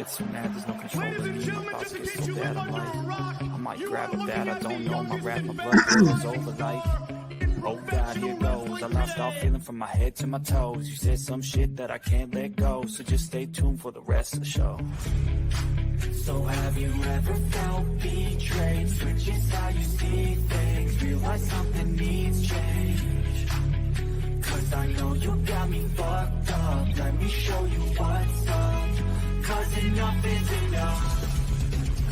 get so mad, there's no controlling me. My thoughts get so bad, I'm like, I might grab a bat, I don't know, my rap, my blood boils over like, oh God, here goes. I lost all feeling from my head to my toes. You said some shit that I can't let go, so just stay tuned for the rest of the show. So have you ever felt betrayed? Switches how you see things, realize something needs change. Cause I know you got me fucked up, let me show you what's up. Cause enough is enough.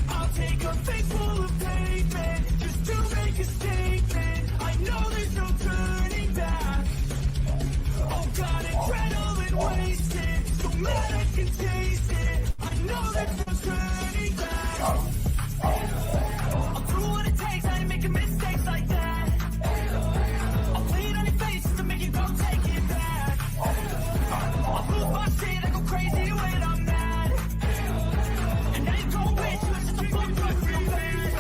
I'll take a face full of pavement just to make a statement. I know there's no turning back. Oh God, adrenaline wasted, so mad I can taste it. I know there's no turning back. I'll do what it takes, I ain't making mistakes like that. I'll bleed on your face to make you go take it back. I'll lose my shit, I go crazy when I'm mad. And now you gon' wish you was just a fuck up real bad.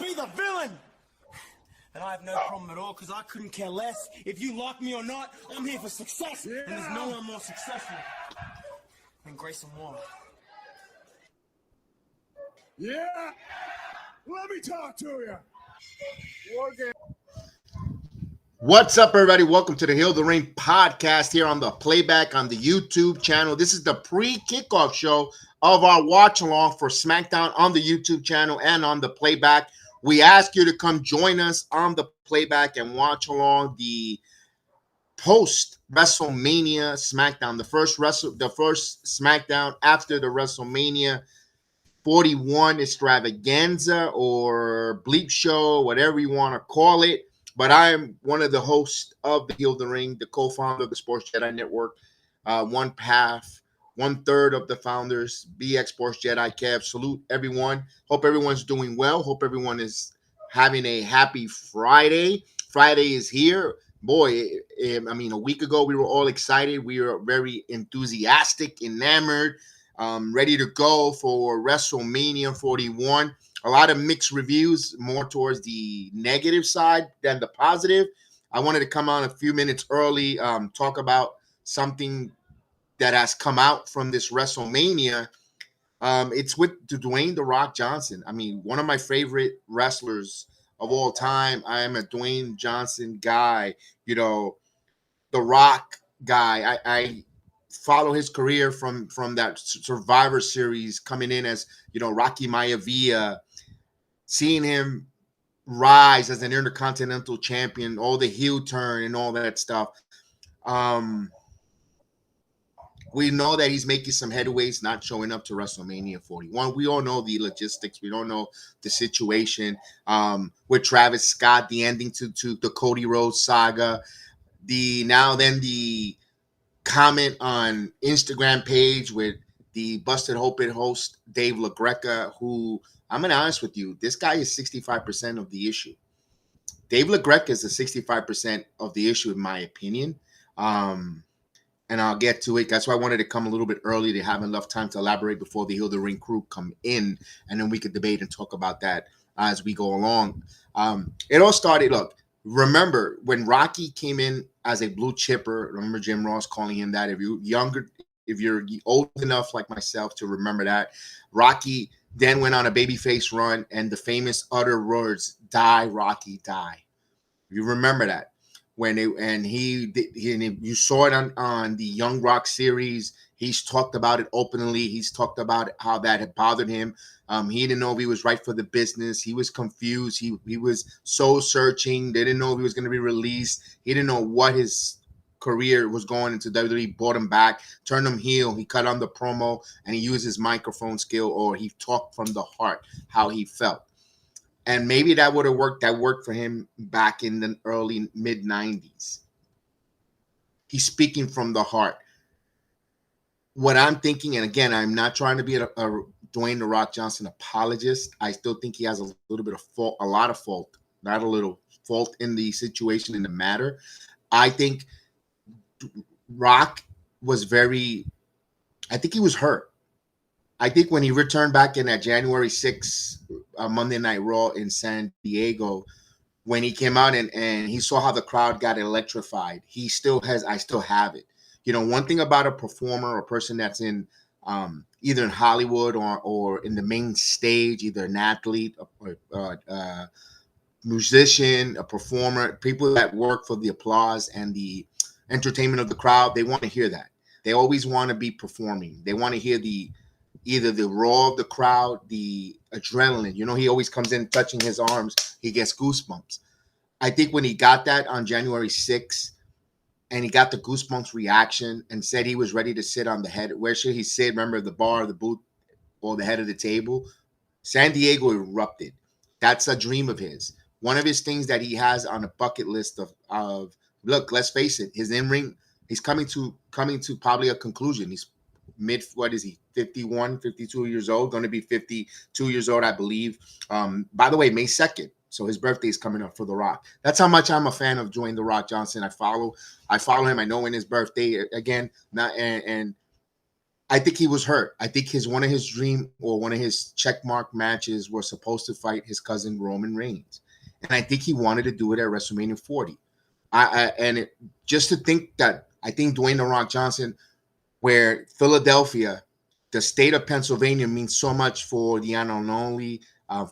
Be the villain! And I have no problem at all, because I couldn't care less if you like me or not. I'm here for success, and there's no one more successful than Grayson Waller. Yeah! Let me talk to you. Morgan. What's up, everybody? Welcome to the Hill the Ring podcast here on the Playback on the YouTube channel. This is the pre-kickoff show of our watch-along for SmackDown on the YouTube channel and on the Playback. We ask you to come join us on the Playback and watch along the post-WrestleMania SmackDown, the first SmackDown after the WrestleMania 41 extravaganza or bleep show, whatever you want to call it. But I am one of the hosts of the Hill the Ring, the co-founder of the Sports Jedi Network, one-third of the founders, BX Sports Jedi. Kev, salute everyone. Hope everyone's doing well. Hope everyone is having a happy Friday. Friday is here. Boy, I mean, a week ago, we were all excited. We were very enthusiastic, enamored, ready to go for WrestleMania 41. A lot of mixed reviews, more towards the negative side than the positive. I wanted to come on a few minutes early, talk about something that has come out from this WrestleMania. It's with Dwayne "The Rock" Johnson. I mean, one of my favorite wrestlers of all time. I am a Dwayne Johnson guy, you know, The Rock guy. I follow his career from that Survivor Series, coming in as, you know, Rocky Maivia, seeing him rise as an Intercontinental Champion, all the heel turn and all that stuff. We know that he's making some headways, not showing up to WrestleMania 41. We all know the logistics. We don't know the situation with Travis Scott, the ending to the Cody Rhodes saga. The comment on Instagram page with the Busted Open host, Dave LaGreca, who, I'm going to be honest with you, this guy is 65% of the issue. Dave LaGreca is 65% of the issue, in my opinion. And I'll get to it. That's why I wanted to come a little bit early to have enough time to elaborate before the Hill the Ring crew come in, and then we could debate and talk about that as we go along. It all started, look, remember when Rocky came in as a blue chipper, remember Jim Ross calling him that. If you're old enough like myself to remember that, Rocky then went on a babyface run, and the famous utter words, "Die, Rocky, die." You remember that. You saw it on the Young Rock series. He's talked about it openly. He's talked about how that had bothered him. He didn't know if he was right for the business. He was confused. He was soul searching. They didn't know if he was going to be released. He didn't know what his career was going into. WWE brought him back, turned him heel. He cut on the promo, and he used his microphone skill, or he talked from the heart how he felt. And maybe that would have worked. That worked for him back in the early mid-90s. He's speaking from the heart. What I'm thinking, and again, I'm not trying to be a Dwayne "The Rock" Johnson apologist. I still think he has a little bit of fault, a lot of fault, not a little fault in the situation, in the matter. I think Rock was I think he was hurt. I think when he returned back in that January 6th Monday Night Raw in San Diego, when he came out and he saw how the crowd got electrified, I still have it. One thing about a performer or person that's in either in Hollywood or in the main stage, either an athlete or musician, a performer, people that work for the applause and the entertainment of the crowd, they want to hear that. They always want to be performing. They want to hear either the roar of the crowd, the adrenaline. He always comes in touching his arms. He gets goosebumps. I think when he got that on January 6th and he got the goosebumps reaction and said he was ready to sit on the head, where should he sit? Remember, the bar, the booth, or the head of the table? San Diego erupted. That's a dream of his. One of his things that he has on a bucket list of look, let's face it, his in-ring, he's coming to probably a conclusion. He's what is he, 51, 52 years old, going to be 52 years old, I believe. By the way, May 2nd. So his birthday is coming up for The Rock. That's how much I'm a fan of Dwayne The Rock Johnson. I follow him. I know when his birthday again. And I think he was hurt. I think one of his checkmark matches were supposed to fight his cousin Roman Reigns, and I think he wanted to do it at WrestleMania 40. Just to think that I think Dwayne The Rock Johnson, where Philadelphia, the state of Pennsylvania, means so much for the Anonoli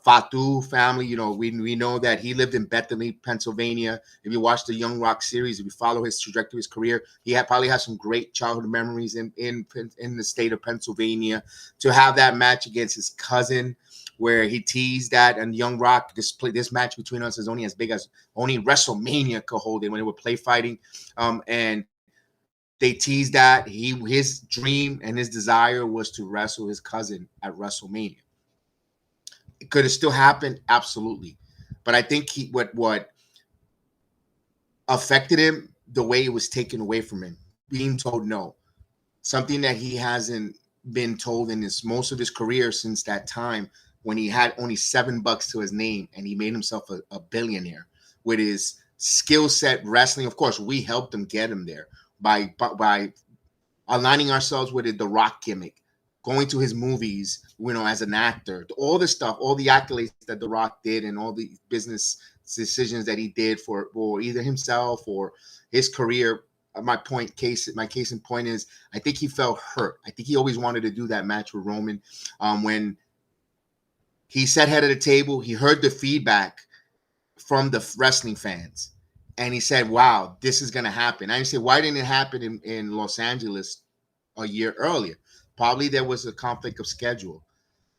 Fatu family. We know that he lived in Bethany, Pennsylvania. If you watch the Young Rock series, if you follow his trajectory, his career, he probably has some great childhood memories in the state of Pennsylvania. To have that match against his cousin, where he teased that, and Young Rock, this match between us is only as big as only WrestleMania could hold it when they were play fighting, and they teased that his dream and his desire was to wrestle his cousin at WrestleMania. Could it still happen? Absolutely. But I think what affected him, the way it was taken away from him, being told no, something that he hasn't been told in most of his career since that time when he had only $7 to his name and he made himself a billionaire with his skill set wrestling. Of course, we helped him get him there by aligning ourselves with the Rock gimmick, going to his movies, as an actor, all this stuff, all the accolades that The Rock did and all the business decisions that he did for either himself or his career. My case in point is I think he felt hurt. I think he always wanted to do that match with Roman. When he sat head of the table, he heard the feedback from the wrestling fans. And he said, wow, this is going to happen. I said, why didn't it happen in Los Angeles a year earlier? Probably there was a conflict of schedule.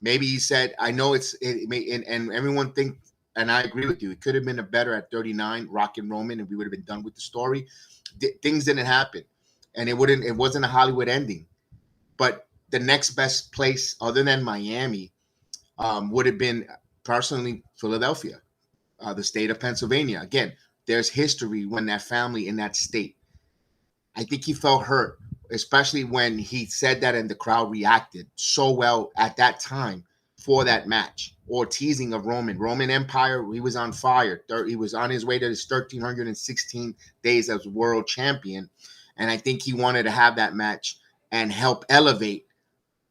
Maybe he said, I know and everyone think, and I agree with you, it could have been a better at 39, Rock and Roman, and we would have been done with the story. Things didn't happen, and it wasn't a Hollywood ending. But the next best place other than Miami would have been personally Philadelphia, the state of Pennsylvania. Again, there's history when that family in that state. I think he felt hurt, especially when he said that and the crowd reacted so well at that time for that match, or teasing of Roman Empire. He was on fire. He was on his way to his 1,316 days as world champion. And I think he wanted to have that match and help elevate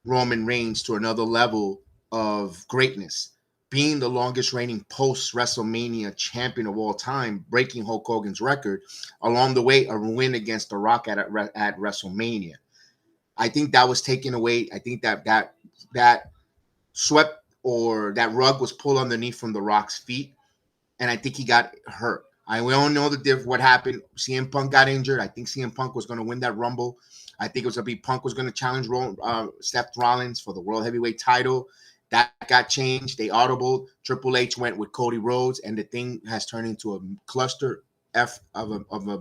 Roman Reigns to another level of greatness, being the longest reigning post-WrestleMania champion of all time, breaking Hulk Hogan's record. Along the way, a win against The Rock at WrestleMania. I think that was taken away. I think that swept, or that rug was pulled underneath from The Rock's feet, and I think he got hurt. We all know what happened. CM Punk got injured. I think CM Punk was going to win that Rumble. I think it was going to be Punk was going to challenge Seth Rollins for the World Heavyweight title. That got changed. They audibled. Triple H went with Cody Rhodes, and the thing has turned into a cluster of a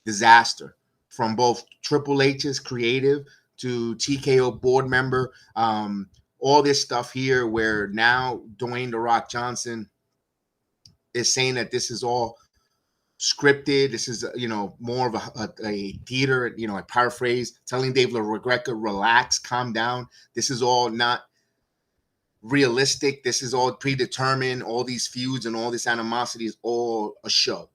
disaster, from both Triple H's creative to TKO board member. All this stuff here, where now Dwayne The Rock Johnson is saying that this is all scripted. This is, more of a theater, a paraphrase, telling Dave LaGreca, relax, calm down. This is all not realistic. This is all predetermined. All these feuds and all this animosity is all a show.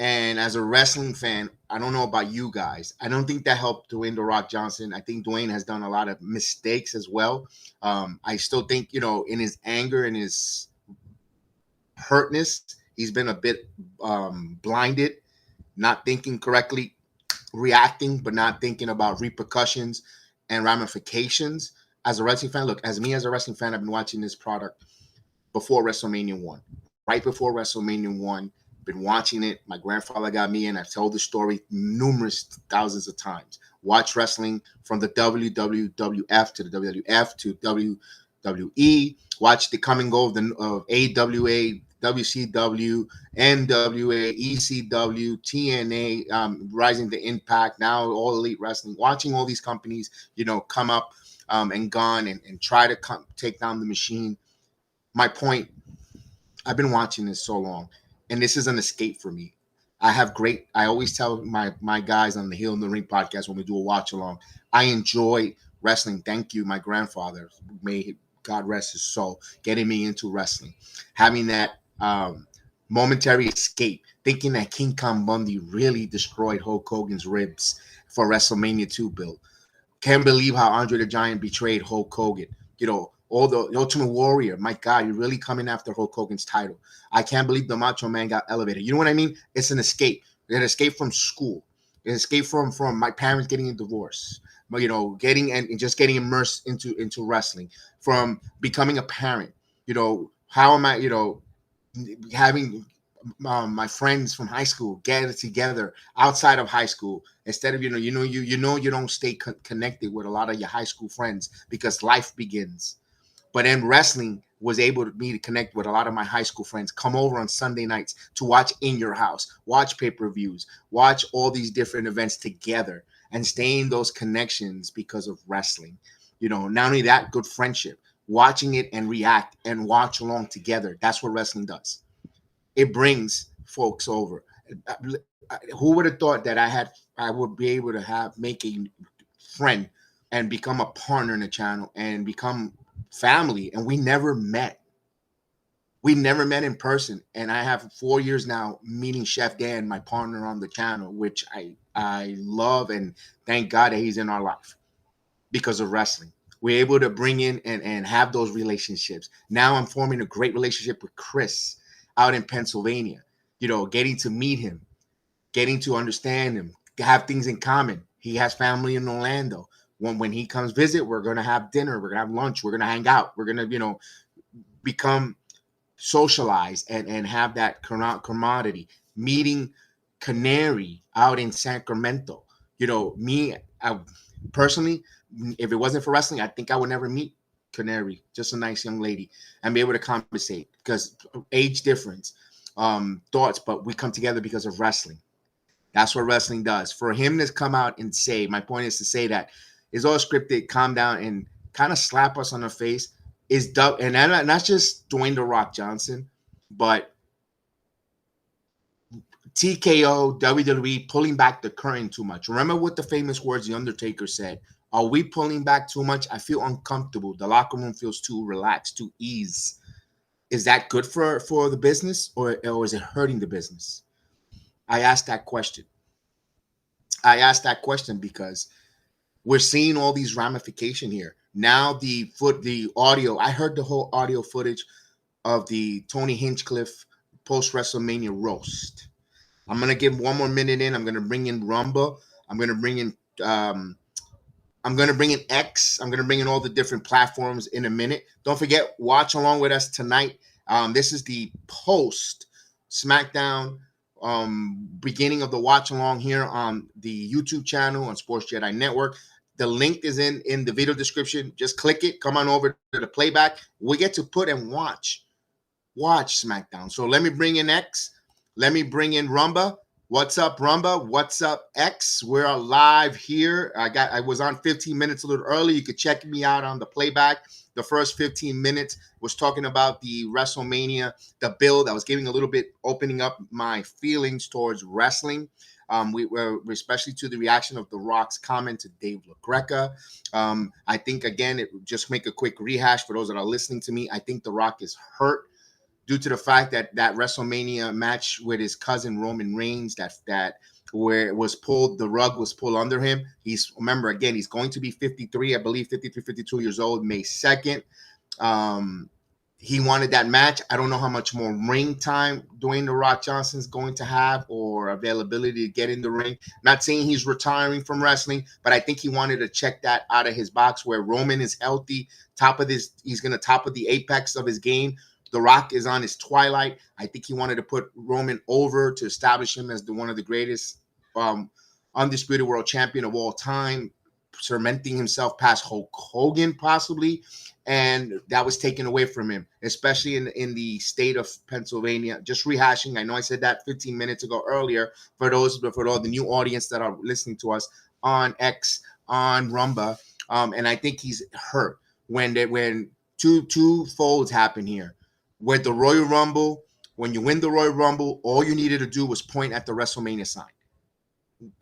And as a wrestling fan, I don't know about you guys, I don't think that helped Dwayne The Rock Johnson. I think Dwayne has done a lot of mistakes as well. I still think, in his anger and his hurtness, he's been a bit blinded, not thinking correctly. reacting but not thinking about repercussions and ramifications. As a wrestling fan, look, as me as a wrestling fan, I've been watching this product before WrestleMania 1. Right before WrestleMania 1, been watching it. My grandfather got me in. I've told the story numerous thousands of times. Watch wrestling from the WWF to the WWF to WWE. Watch the come and go of the AWA, WCW, NWA, ECW, TNA, Rising to Impact, now All Elite Wrestling. Watching all these companies, come up and gone and try to take down the machine. My point, I've been watching this so long, and this is an escape for me. I always tell my guys on the Heel in the Ring podcast when we do a watch along, I enjoy wrestling. Thank you, my grandfather. May God rest his soul, getting me into wrestling. Having that momentary escape, thinking that King Kong Bundy really destroyed Hulk Hogan's ribs for WrestleMania 2 build. Can't believe how Andre the Giant betrayed Hulk Hogan. All the Ultimate Warrior, my God, you're really coming after Hulk Hogan's title. I can't believe the Macho Man got elevated. You know what I mean? It's an escape. An escape from school. An escape from my parents getting a divorce. But getting and just getting immersed into wrestling. From becoming a parent. How am I? Having my friends from high school get together outside of high school instead of you don't stay connected with a lot of your high school friends because life begins. But then wrestling was able to connect with a lot of my high school friends, come over on Sunday nights to watch In Your House, watch pay-per-views, watch all these different events together and stay in those connections because of wrestling. Not only that, good friendship, watching it and react and watch along together. That's what wrestling does. It brings folks over. Who would have thought that I would be able to make a friend and become a partner in the channel and become family, and we never met. We never met in person, and I have 4 years now meeting Chef Dan, my partner on the channel, which I love, and thank God that he's in our life because of wrestling. We're able to bring in and have those relationships. Now I'm forming a great relationship with Chris out in Pennsylvania, getting to meet him, getting to understand him, have things in common. He has family in Orlando. When he comes visit, we're going to have dinner. We're going to have lunch. We're going to hang out. We're going to, become socialized and have that camaraderie. Meeting Canary out in Sacramento. Personally, if it wasn't for wrestling, I think I would never meet Canary. Just a nice young lady and be able to conversate because age difference, thoughts, but we come together because of wrestling. That's what wrestling does. For him to come out and say, my point is to say that it's all scripted, calm down, and kind of slap us on the face is dumb. And not just Dwayne The Rock Johnson, but TKO, WWE pulling back the curtain too much. Remember what the famous words The Undertaker said. Are we pulling back too much? I feel uncomfortable. The locker room feels too relaxed, too ease. Is that good for the business or is it hurting the business? I asked that question. Because we're seeing all these ramifications here. Now the audio, I heard the whole audio footage of the Tony Hinchcliffe post-WrestleMania roast. I'm going to give one more minute in. I'm going to bring in Rumba. I'm going to bring in X. I'm going to bring in all the different platforms in a minute. Don't forget, watch along with us tonight. This is the post SmackDown beginning of the watch along here on the YouTube channel on Sports Jedi Network. The link is in the video description. Just click it. Come on over to the playback. We get to put and watch SmackDown. So let me bring in X. Let me bring in Rumba. What's up, Rumba? What's up, X? We're live here. I was on 15 minutes a little early. You could check me out on the playback. The first 15 minutes was talking about the WrestleMania, the build. I was giving a little bit, opening up my feelings towards wrestling. We were especially to the reaction of The Rock's comment to Dave LaGreca. I think, again, just make a quick rehash for those that are listening to me. I think The Rock is hurt due to the fact that WrestleMania match with his cousin Roman Reigns, that where it was pulled, the rug was pulled under him. He's going to be 53, I believe 53, 52 years old, May 2nd. he wanted that match. I don't know how much more ring time Dwayne The Rock Johnson's going to have or availability to get in the ring. Not saying he's retiring from wrestling, but I think he wanted to check that out of his box where Roman is healthy, he's going to top of the apex of his game. The Rock is on his twilight. I think he wanted to put Roman over to establish him as one of the greatest undisputed world champion of all time, cementing himself past Hulk Hogan possibly. And that was taken away from him, especially in the state of Pennsylvania. Just rehashing, I know I said that 15 minutes ago earlier, for all the new audience that are listening to us on X, on Rumba, and I think he's hurt when two folds happen here. With the Royal Rumble, when you win the Royal Rumble, all you needed to do was point at the WrestleMania sign.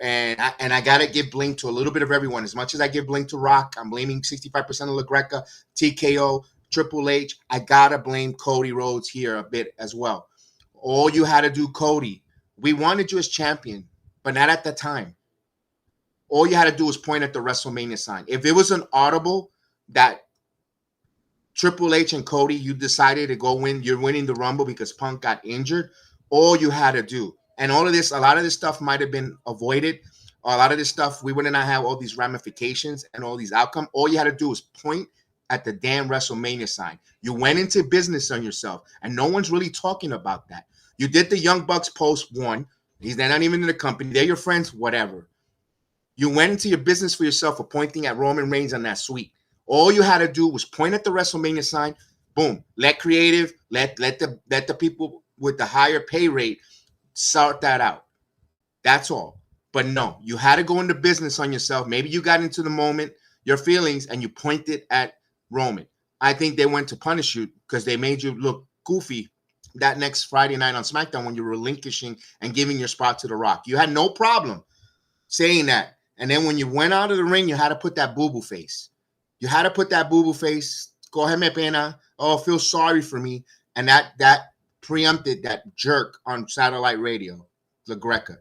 And I gotta give blame to a little bit of everyone. As much as I give blame to Rock, I'm blaming 65% of LaGreca, TKO, Triple H. I gotta blame Cody Rhodes here a bit as well. All you had to do, Cody, we wanted you as champion, but not at the time. All you had to do was point at the WrestleMania sign. If it was an audible that Triple H and Cody, you decided to go win, you're winning the Rumble because Punk got injured, all you had to do. And all of this, a lot of this stuff might have been avoided. A lot of this stuff, we would not have all these ramifications and all these outcomes. All you had to do was point at the damn WrestleMania sign. You went into business on yourself, and no one's really talking about that. You did the Young Bucks post one. They're not even in the company. They're your friends, whatever. You went into your business for yourself, pointing at Roman Reigns on that suite. All you had to do was point at the WrestleMania sign. Boom. Let creative, let the people with the higher pay rate sort that out. That's all. But no, you had to go into business on yourself. Maybe you got into the moment, your feelings, and you pointed at Roman. I think they went to punish you because they made you look goofy that next Friday night on SmackDown when you were relinquishing and giving your spot to The Rock. You had no problem saying that. And then when you went out of the ring, you had to put that boo-boo face. You had to put that boo-boo face. Go ahead, me pena. Oh, feel sorry for me. And that preempted that jerk on satellite radio, LaGreca,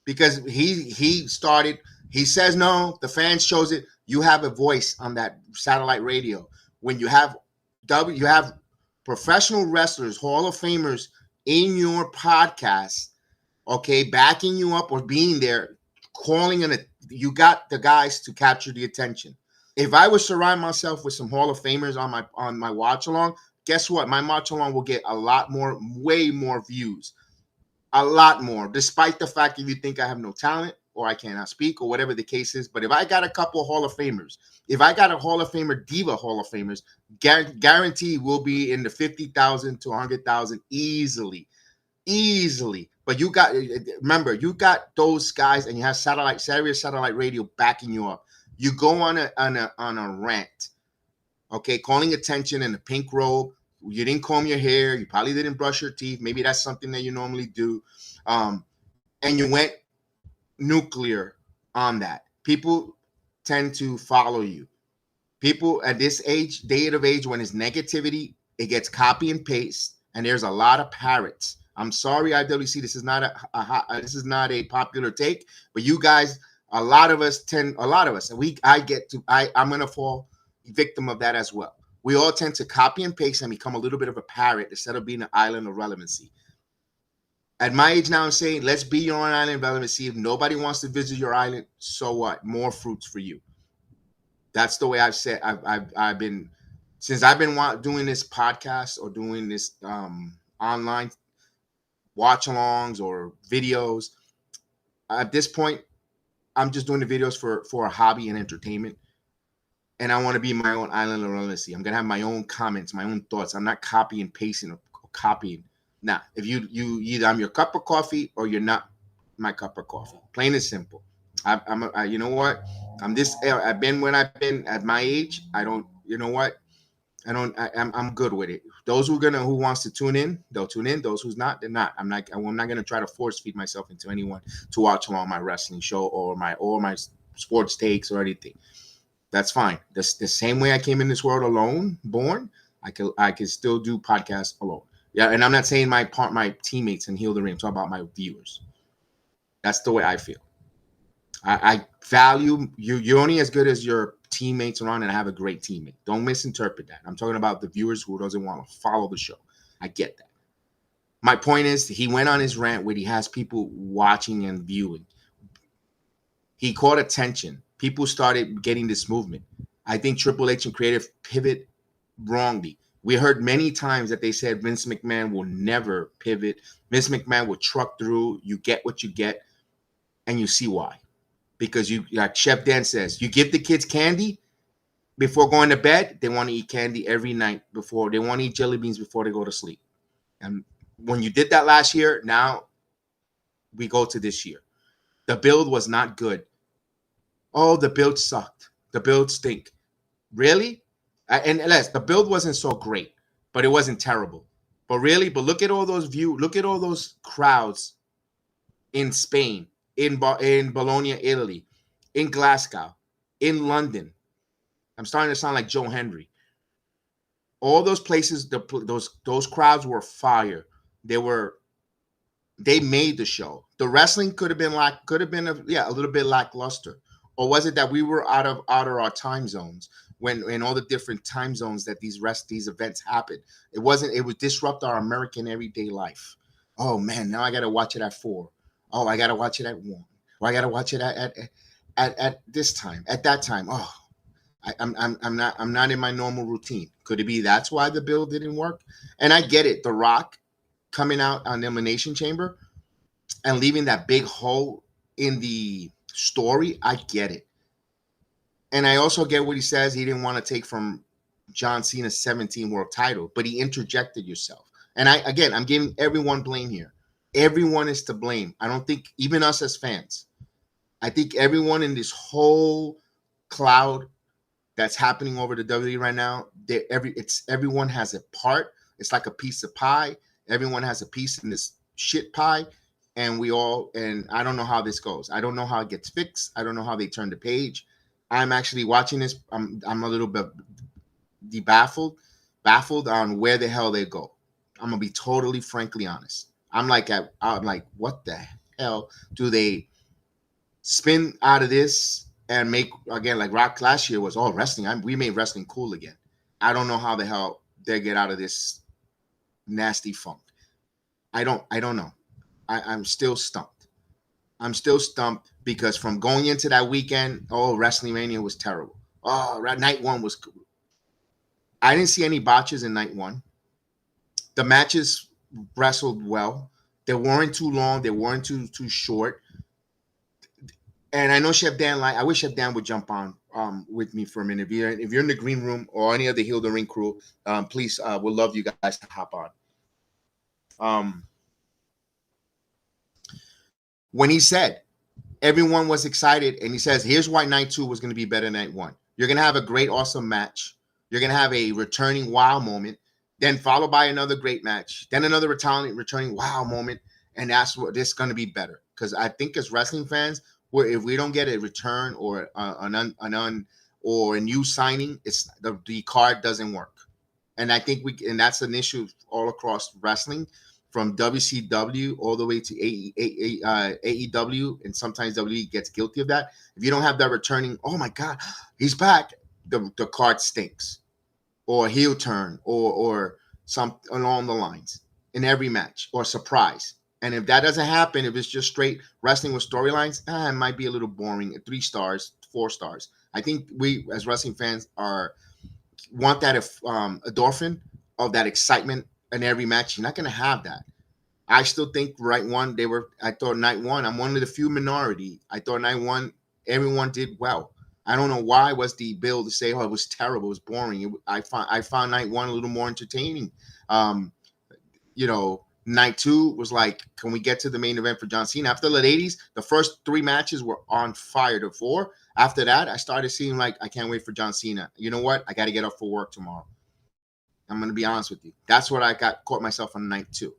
because he says no, the fans chose it. You have a voice on that satellite radio. When you have professional wrestlers, Hall of Famers in your podcast, okay, backing you up or being there, you got the guys to capture the attention. If I would surround myself with some Hall of Famers on my watch along, guess what? My watch along will get a lot more, way more views. A lot more, despite the fact that you think I have no talent or I cannot speak or whatever the case is. But if I got a couple of Hall of Famers, if I got a Hall of Famer, Diva Hall of Famers, guarantee will be in the 50,000 to 100,000 easily. But you got those guys and you have Sirius satellite radio backing you up. You go on a rant. Okay, calling attention in a pink robe. You didn't comb your hair. You probably didn't brush your teeth. Maybe that's something that you normally do. And you went nuclear on that. People tend to follow you. People at this day of age, when it's negativity, it gets copy and paste. And there's a lot of parrots. I'm sorry, IWC. This is not a popular take. But you guys, I'm gonna fall victim of that as well. We all tend to copy and paste and become a little bit of a parrot instead of being an island of relevancy. At my age now, I'm saying, let's be your own island of relevancy. If nobody wants to visit your island, so what? More fruits for you. That's the way I've said. I've been doing this podcast or doing this online watch-alongs or videos. At this point, I'm just doing the videos for a hobby and entertainment. And I want to be my own island of relevancy. I'm going to have my own comments, my own thoughts. I'm not copying and pasting or copying. Nah, if you either I'm your cup of coffee or you're not my cup of coffee. Plain and simple. You know what? I've been when I've been at my age. I'm good with it. Those who wants to tune in, they'll tune in. Those who's not, they're not. I'm not going to try to force feed myself into anyone to watch along my wrestling show or my sports takes or anything. That's fine. The same way I came in this world alone, born, I can still do podcasts alone. Yeah, and I'm not saying my teammates and Heal the Ring. I'm talking about my viewers. That's the way I feel. I value you. You're only as good as your teammates around and I have a great teammate. Don't misinterpret that. I'm talking about the viewers who doesn't want to follow the show. I get that. My point is, he went on his rant where he has people watching and viewing. He caught attention. People started getting this movement. I think Triple H and creative pivot wrongly. We heard many times that they said Vince McMahon will never pivot. Vince McMahon will truck through. You get what you get, and you see why. Because you, like Chef Dan says, you give the kids candy before going to bed, they want to eat candy every night before. They want to eat jelly beans before they go to sleep. And when you did that last year, now we go to this year. The build was not good. Oh, the build sucked. The build stink. Really? And less, the build wasn't so great, but it wasn't terrible. But really, but look at all those look at all those crowds in Spain, in Bologna, Italy, in Glasgow, in London. I'm starting to sound like Joe Henry. All those places, those crowds were fire. They made the show. The wrestling could have been a little bit lackluster. Or was it that we were out of our time zones when in all the different time zones that these events happened? It would disrupt our American everyday life. Oh man, now I gotta watch it at 4. Oh, I gotta watch it at 1. Or I gotta watch it at this time, at that time. Oh, I'm not in my normal routine. Could it be that's why the build didn't work? And I get it. The Rock coming out on the Elimination Chamber and leaving that big hole in the story, I get it. And I also get what he says. He didn't want to take from John Cena's 17 world title, but he interjected yourself. And I'm giving everyone blame here. Everyone is to blame. I don't think even us as fans. I think everyone in this whole cloud that's happening over the WWE right now, everyone has a part. It's like a piece of pie. Everyone has a piece in this shit pie. And I don't know how this goes. I don't know how it gets fixed. I don't know how they turn the page. I'm actually watching this. I'm a little bit baffled on where the hell they go. I'm gonna be totally frankly honest. I'm like, what the hell do they spin out of this and make again? Like Rock last year was all wrestling. We made wrestling cool again. I don't know how the hell they get out of this nasty funk. I don't know. I'm still stumped. I'm still stumped because from going into that weekend, Wrestlemania was terrible. Oh, night 1 was cool. I didn't see any botches in night 1. The matches wrestled well. They weren't too long. They weren't too short. And I know Chef Dan, I wish Chef Dan would jump on with me for a minute. If you're in the green room or any of the Heal the Ring crew, please, we'd love you guys to hop on. When he said everyone was excited and he says, here's why night 2 was going to be better than night 1. You're going to have a great, awesome match. You're going to have a returning wow moment, then followed by another great match, then another returning wow moment. And that's what this is going to be better. Because I think as wrestling fans, if we don't get a return or or a new signing, it's the card doesn't work. And I think that's an issue all across wrestling, from WCW all the way to AEW, and sometimes WWE gets guilty of that. If you don't have that returning, oh my God, he's back, the card stinks, or heel turn, or some along the lines in every match, or surprise. And if that doesn't happen, if it's just straight wrestling with storylines, it might be a little boring. 3 stars, 4 stars. I think we as wrestling fans want that endorphin of that excitement in every match. You're not going to have that. I still think night 1, I thought night 1, I'm one of the few minority. I thought night 1, everyone did well. I don't know why was the bill to say, it was terrible, it was boring. I found night 1 a little more entertaining. Night 2 was like, can we get to the main event for John Cena? After the ladies, the first 3 matches were on fire. The 4, after that, I started seeing like, I can't wait for John Cena. You know what? I got to get up for work tomorrow. I'm going to be honest with you. That's what I caught myself on night 2.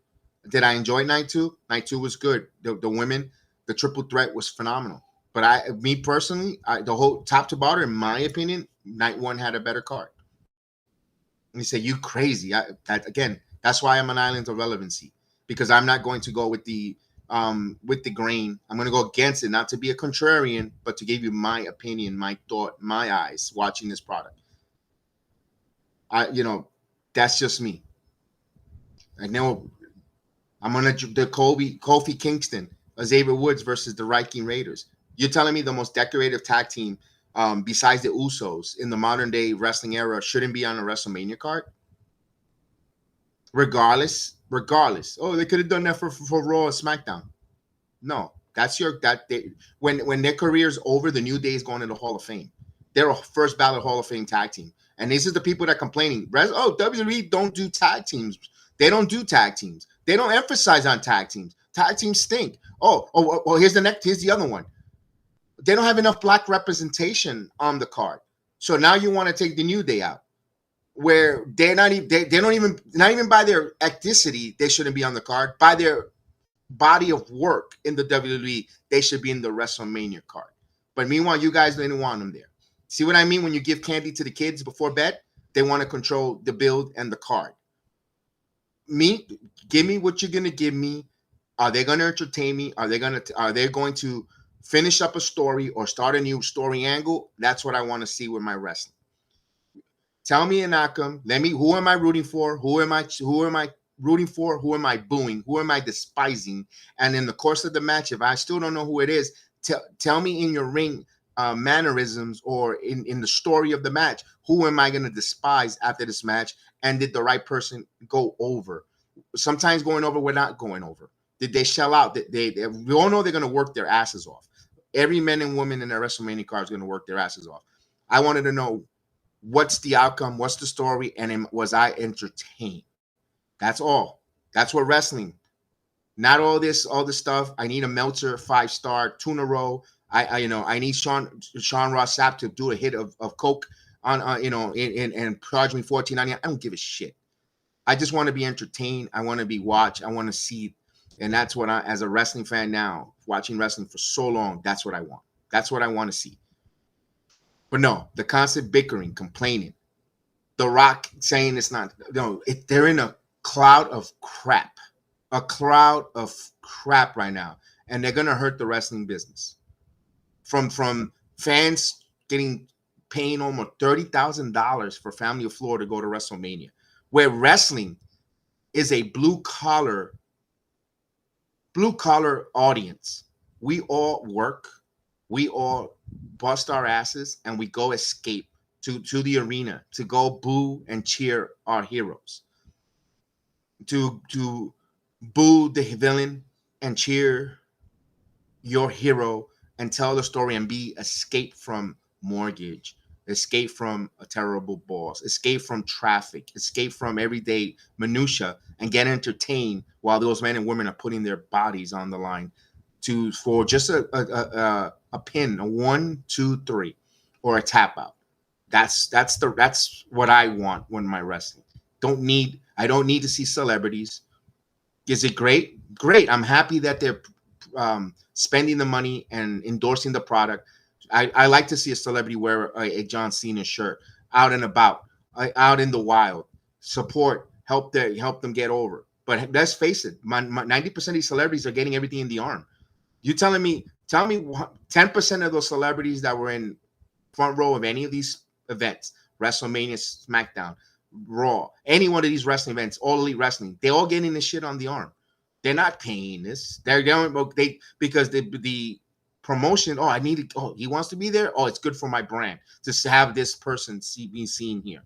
Did I enjoy night 2? Night 2 was good. The women, the triple threat was phenomenal. But me personally, the whole top to bottom, in my opinion, night 1 had a better card. And you say, you crazy. That's why I'm an island of relevancy. Because I'm not going to go with the with the grain. I'm going to go against it, not to be a contrarian, but to give you my opinion, my thought, my eyes watching this product. That's just me. I know I'm going to the Kofi Kingston, Xavier Woods versus the Viking Raiders. You're telling me the most decorative tag team besides the Usos in the modern day wrestling era shouldn't be on a WrestleMania card? Regardless. Oh, they could have done that for Raw and SmackDown. No, when their career's over, the New Day is going to the Hall of Fame. They're a first ballot Hall of Fame tag team. And this is the people that are complaining. Oh, WWE don't do tag teams. They don't do tag teams. They don't emphasize on tag teams. Tag teams stink. Here's the other one. They don't have enough black representation on the card. So now you want to take the New Day out, where they're not even by their ethnicity, they shouldn't be on the card. By their body of work in the WWE, they should be in the WrestleMania card. But meanwhile, you guys didn't want them there. See what I mean? When you give candy to the kids before bed, they want to control the build and the card. Give me what you're gonna give me. Are they gonna entertain me? Are they going to finish up a story or start a new story angle? That's what I want to see with my wrestling. Tell me an outcome. Who am I rooting for? Who am I rooting for? Who am I booing? Who am I despising? And in the course of the match, if I still don't know who it is, tell me in your ring mannerisms or in the story of the match, who am I going to despise after this match? And did the right person go over? Sometimes going over, we're not going over. Did they shell out? We all know they're going to work their asses off. Every man and woman in their WrestleMania card is going to work their asses off. I wanted to know what's the outcome, what's the story, and was I entertained? That's all. That's what wrestling. Not all this stuff. I need a Meltzer 5-star tuna roll. I need Sean Ross Sapp to do a hit of coke on and charge me $14.99. I don't give a shit. I just want to be entertained. I want to be watched. I want to see, and that's what I, as a wrestling fan now, watching wrestling for so long, that's what I want. That's what I want to see. But no, the constant bickering, complaining, The Rock saying it's not. No, they're in a cloud of crap right now, and they're gonna hurt the wrestling business. From fans paying almost $30,000 for Family of Floor to go to WrestleMania, where wrestling is a blue collar audience. We all work, we all bust our asses, and we go escape to the arena to go boo and cheer our heroes, to boo the villain and cheer your hero and tell the story and be escape from mortgage, escape from a terrible boss, escape from traffic, escape from everyday minutia, and get entertained while those men and women are putting their bodies on the line for just a pin, a 1, 2, 3, or a tap out. That's what I want when my wrestling. I don't need to see celebrities. Is it great? Great. I'm happy that they're spending the money and endorsing the product. I like to see a celebrity wear a John Cena shirt out and about, out in the wild. Support, help them get over. But let's face it, 90% of these celebrities are getting everything in the arm. You tell me 10% of those celebrities that were in front row of any of these events, WrestleMania, SmackDown, Raw, any one of these wrestling events, All Elite Wrestling, they're all getting this shit on the arm. They're not paying this. They're going because the promotion. Oh, he wants to be there. Oh, it's good for my brand to have this person be seen here.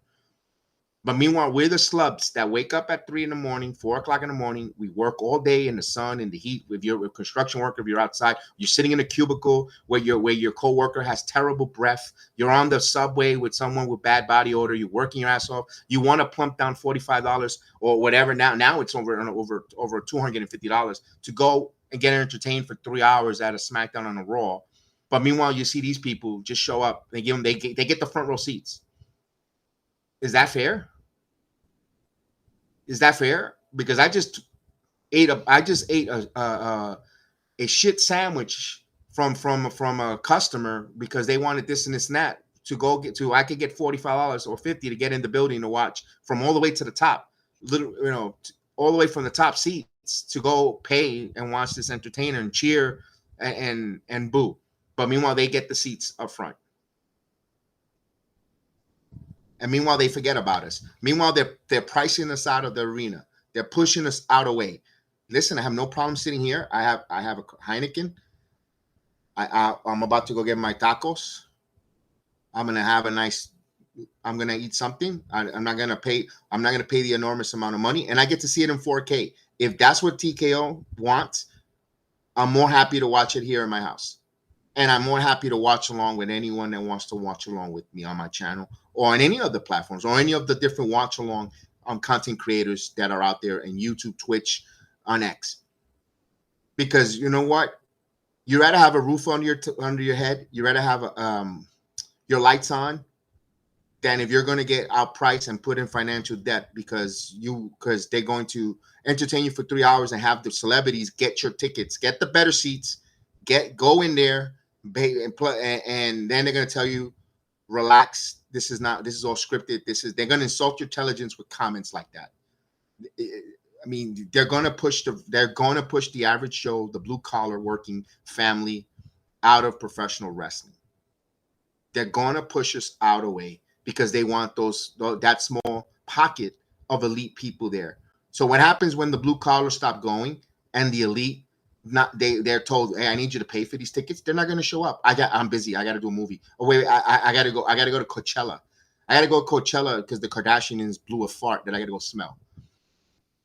But meanwhile, we're the slubs that wake up at 3 a.m, 4 o'clock in the morning. We work all day in the sun, in the heat. If you're a construction worker, if you're outside, you're sitting in a cubicle where your coworker has terrible breath. You're on the subway with someone with bad body odor. You're working your ass off. You want to plump down $45 or whatever. Now it's over $250 to go and get entertained for 3 hours at a SmackDown on a Raw. But meanwhile, you see these people just show up. They get the front row seats. Is that fair? Is that fair? Because I just ate a shit sandwich from a customer because they wanted this and this and that I could get $45 or $50 to get in the building to watch from all the way to the top, all the way from the top seats seats to go pay and watch this entertainer and cheer and boo. But meanwhile, they get the seats up front. And meanwhile, they forget about us. Meanwhile, they're pricing us out of the arena. They're pushing us out of the way. Listen, I have no problem sitting here. I have a Heineken. I'm about to go get my tacos. I'm gonna have a nice. I'm gonna eat something. I'm not gonna pay the enormous amount of money, and I get to see it in 4K. If that's what TKO wants, I'm more happy to watch it here in my house, and I'm more happy to watch along with anyone that wants to watch along with me on my channel or on any other platforms or any of the different watch along content creators that are out there in YouTube, Twitch, on X. Because you know what, you rather have a roof under your head, you rather have your lights on, than if you're going to get outpriced and put in financial debt because they're going to entertain you for 3 hours and have the celebrities get your tickets, get the better seats, go in there, and then they're going to tell you, relax. This is all scripted. They're going to insult your intelligence with comments like that. I mean, they're going to push the average Joe, the blue collar working family, out of professional wrestling. They're going to push us out of the way because they want that small pocket of elite people there. So what happens when the blue collar stop going and the elite they're told, hey, I need you to pay for these tickets? They're not going to show up. I'm busy. I got to do a movie. Oh wait, I got to go. I got to go to Coachella. I got to go to Coachella because the Kardashians blew a fart that I got to go smell.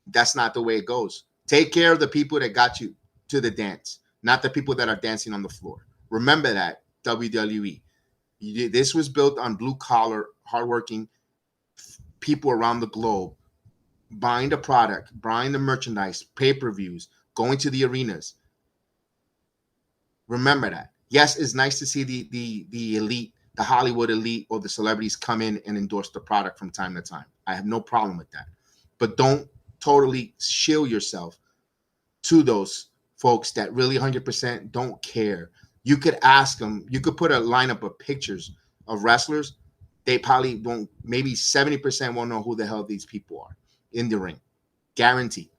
That's not the way it goes. Take care of the people that got you to the dance, not the people that are dancing on the floor. Remember that, WWE. This was built on blue-collar, hardworking people around the globe, buying the product, buying the merchandise, pay-per-views, going to the arenas. Remember that. Yes, it's nice to see the elite, the Hollywood elite or the celebrities come in and endorse the product from time to time. I have no problem with that. But don't totally shield yourself to those folks that really 100% don't care. You could ask them, you could put a lineup of pictures of wrestlers. They probably won't, maybe 70% won't know who the hell these people are in the ring. Guaranteed.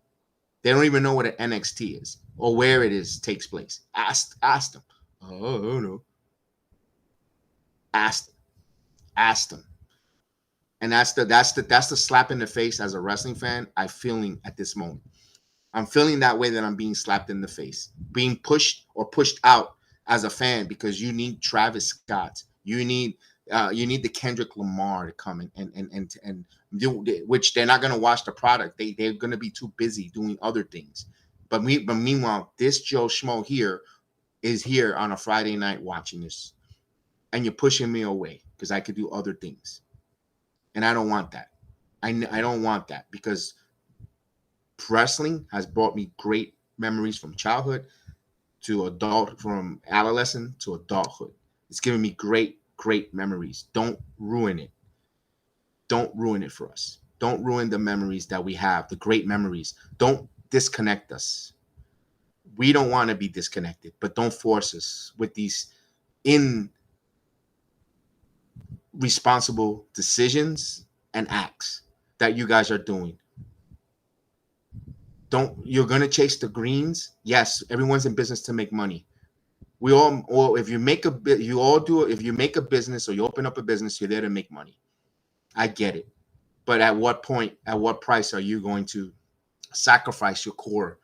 They don't even know what an NXT is or where it takes place. Ask them. Oh, no. Ask them. And that's the slap in the face as a wrestling fan I'm feeling at this moment. I'm feeling that way, that I'm being slapped in the face, being pushed out as a fan because you need Travis Scott, you need the Kendrick Lamar to come and do, which they're not going to watch the product. They're going to be too busy doing other things. But meanwhile, this Joe Schmo here is here on a Friday night watching this, and you're pushing me away because I could do other things, and I don't want that. I don't want that because wrestling has brought me great memories from childhood to from adolescent to adulthood. It's given me great memories. Don't ruin it. Don't ruin it for us. Don't ruin the memories that we have, the great memories. Don't disconnect us. We don't want to be disconnected, but don't force us with these irresponsible decisions and acts that you guys are doing. You're going to chase the greens. Yes, everyone's in business to make money. If you make a business or you open up a business, you're there to make money. I get it. But at what point, at what price are you going to sacrifice your core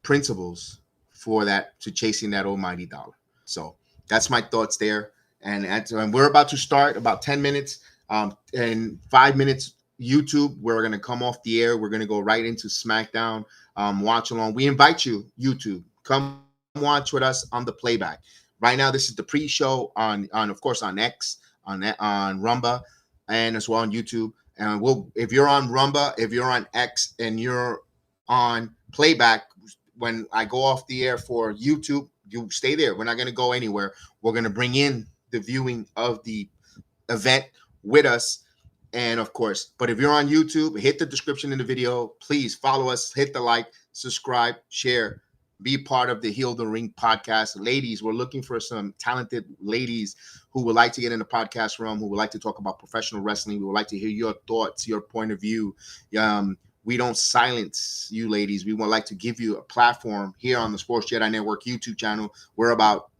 principles for that, to chasing that almighty dollar? So that's my thoughts there. And we're about to start about 10 minutes, and 5 minutes YouTube. We're going to come off the air. We're going to go right into SmackDown. Watch along. We invite you, YouTube, come watch with us on the playback. Right now, this is the pre-show on of course on X, on Rumba, and as well on YouTube. And if you're on Rumba, if you're on X, and you're on playback, when I go off the air for YouTube, you stay there. We're not going to go anywhere. We're going to bring in the viewing of the event with us. And of course, but if you're on YouTube, hit the description in the video. Please follow us, hit the like, subscribe, share, be part of the Heal the Ring podcast. Ladies, we're looking for some talented ladies who would like to get in the podcast realm, who would like to talk about professional wrestling. We would like to hear your thoughts, your point of view. we don't silence you ladies. We would like to give you a platform here on the Sports Jedi Network YouTube channel. We're about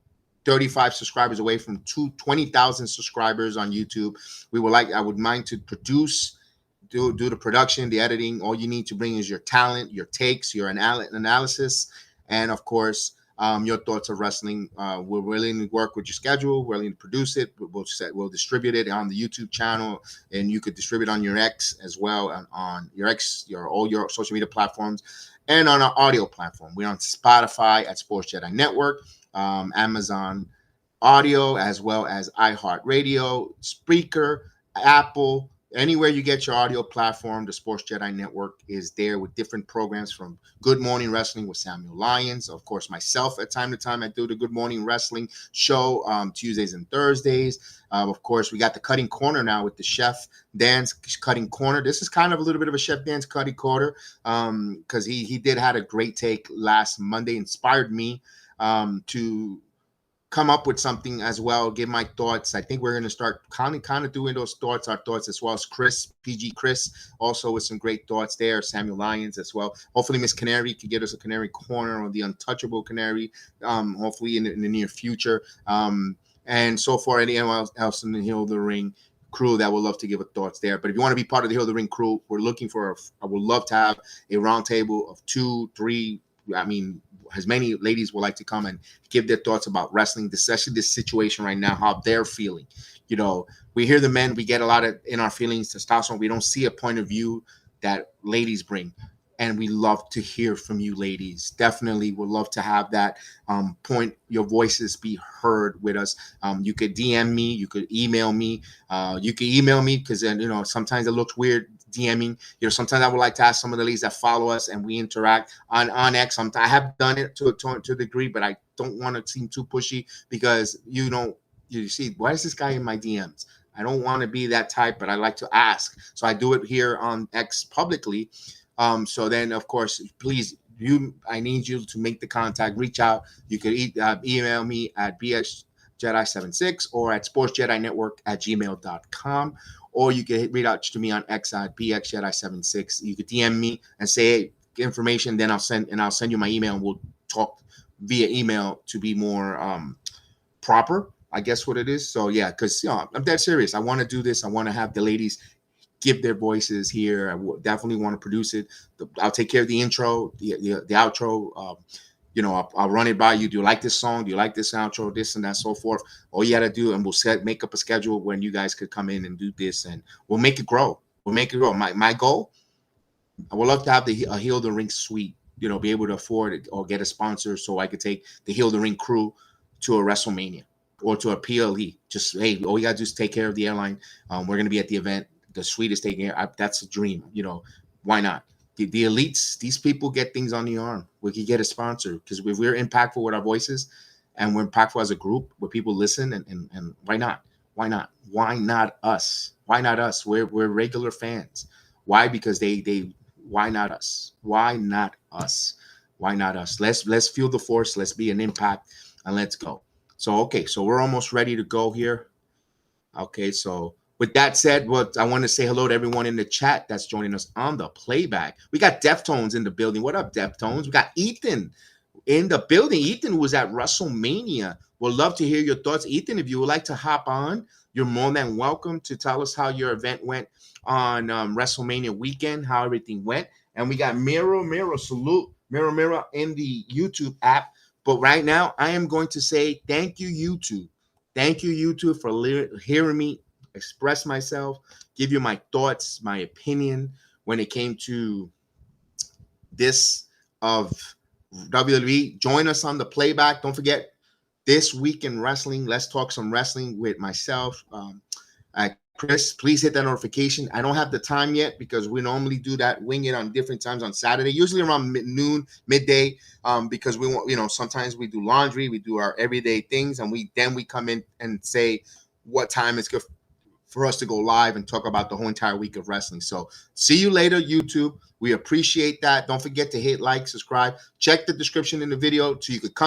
35 subscribers away from 20,000 subscribers on YouTube. I would mind to do the production, the editing. All you need to bring is your talent, your takes, your analysis, and of course, your thoughts of wrestling. We're willing to work with your schedule. We're willing to produce it. We'll distribute it on the YouTube channel, and you could distribute on your X as well, on your X, all your social media platforms, and on our audio platform. We're on Spotify at Sports Jedi Network, Amazon Audio, as well as iHeartRadio, Spreaker, Apple. Anywhere you get your audio platform, the Sports Jedi Network is there with different programs, from Good Morning Wrestling with Samuel Lyons. Of course, myself, at time to time, I do the Good Morning Wrestling show Tuesdays and Thursdays. Of course, we got the Cutting Corner now with the Chef Dan's Cutting Corner. This is kind of a little bit of a Chef Dan's Cutting Corner because he did had a great take last Monday, inspired me to come up with something as well, give my thoughts. I think we're going to start kind of doing our thoughts, as well as PG Chris, also with some great thoughts there, Samuel Lyons as well. Hopefully Miss Canary can get us a Canary Corner, or the Untouchable Canary, hopefully in the near future. And so far, anyone else in the Heal the Ring crew that would love to give a thoughts there. But if you want to be part of the Heal the Ring crew, we're looking for, I would love to have a roundtable of 2, 3, as many ladies would like to come and give their thoughts about wrestling, especially this situation right now, how they're feeling. We hear the men, we get a lot of in our feelings, testosterone. We don't see a point of view that ladies bring. And we love to hear from you ladies. Definitely would love to have that point, your voices be heard with us. You could DM me, you could email me. You could email me because then, sometimes it looks weird DMing. Sometimes I would like to ask some of the ladies that follow us and we interact on X. I have done it to a degree, but I don't want to seem too pushy because you see, why is this guy in my DMs? I don't want to be that type, but I like to ask. So I do it here on X publicly. So then, of course, please, I need you to make the contact, reach out. You could email me at bxjedi76 or at sportsjedinetwork@gmail.com. Or you can reach out to me on X at bxjedi76. You could DM me and say, hey, information. Then I'll send you my email, and we'll talk via email to be more proper, I guess what it is. So yeah, because I'm dead serious. I want to do this. I want to have the ladies give their voices here. I definitely want to produce it. I'll take care of the intro, the outro. I'll run it by you. Do you like this song? Do you like this outro? This and that, so forth. All you got to do, and we'll make up a schedule when you guys could come in and do this, and we'll make it grow. My goal, I would love to have a Heal the Ring suite, be able to afford it or get a sponsor so I could take the Heal the Ring crew to a WrestleMania or to a PLE. Just, hey, all you got to do is take care of the airline. We're going to be at the event. The suite is taking care. That's a dream. Why not? The elites, these people get things on the arm. We could get a sponsor because if we're impactful with our voices and we're impactful as a group where people listen, and why not? Why not? Why not us? Why not us? We're regular fans. Why? Because why not us? Why not us? Why not us? Let's feel the force. Let's be an impact, and let's go. So we're almost ready to go here. Okay, so with that said, I want to say hello to everyone in the chat that's joining us on the playback. We got Deftones in the building. What up, Deftones? We got Ethan in the building. Ethan was at WrestleMania. We'd love to hear your thoughts. Ethan, if you would like to hop on, you're more than welcome to tell us how your event went on WrestleMania weekend, how everything went. And we got Miro, salute, Miro in the YouTube app. But right now, I am going to say thank you, YouTube. Thank you, YouTube, for hearing me express myself, give you my thoughts, my opinion when it came to this of WWE. Join us on the playback. Don't forget, This Week in Wrestling. Let's talk some wrestling with myself. Chris, please hit that notification. I don't have the time yet because we normally do that, wing it on different times on Saturday, usually around noon, midday, because we want, sometimes we do laundry, we do our everyday things, and we come in and say what time is good for us to go live and talk about the whole entire week of wrestling. So see you later, YouTube. We appreciate that. Don't forget to hit like, subscribe, check the description in the video so you could come